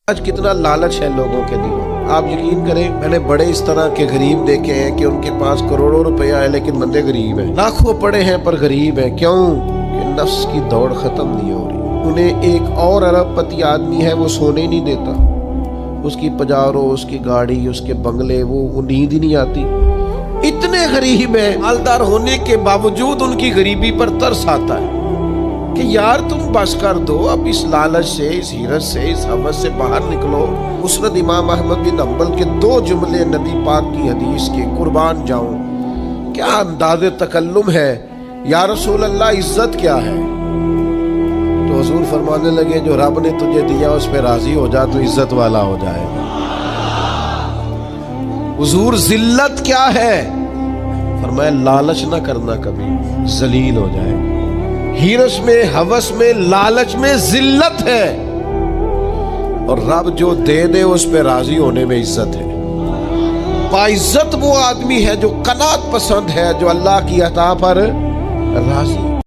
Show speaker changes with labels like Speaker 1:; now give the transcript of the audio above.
Speaker 1: آج کتنا لالچ ہے لوگوں کے دلوں میں۔ آپ یقین کریں، میں نے بڑے اس طرح کے غریب دیکھے ہیں کہ ان کے پاس کروڑوں روپیہ ہے لیکن بندے غریب ہیں، لاکھوں پڑے ہیں پر غریب ہیں۔ کیوں؟ کہ نفس کی دوڑ ختم نہیں ہو رہی۔ انہیں ایک اور ارب پتی آدمی ہے، وہ سونے نہیں دیتا، اس کی پجارو، اس کی گاڑی، اس کے بنگلے، وہ نیند ہی نہیں آتی۔ اتنے غریب ہیں، مالدار ہونے کے باوجود ان کی غریبی پر ترس آتا ہے کہ یار تم بس کر دو، اب اس لالچ سے، اس حیرت سے، اس ہوس سے باہر نکلو۔ مسند امام احمد بن حنبل کے 2 جملے نبی پاک کی حدیث کے، قربان جاؤں کیا انداز تکلم ہے۔ یا رسول اللہ، عزت کیا ہے؟ تو حضور فرمانے لگے جو رب نے تجھے دیا اس پہ راضی ہو جا تو عزت والا ہو جائے گا۔ حضور ذلت کیا ہے؟ فرمایا لالچ نہ کرنا، کبھی ذلیل ہو جائے گا۔ حیرت میں، ہوس میں، لالچ میں ذلت ہے، اور رب جو دے دے اس پہ راضی ہونے میں عزت ہے۔ باعزت وہ آدمی ہے جو قناعت پسند ہے، جو اللہ کی عطا پر راضی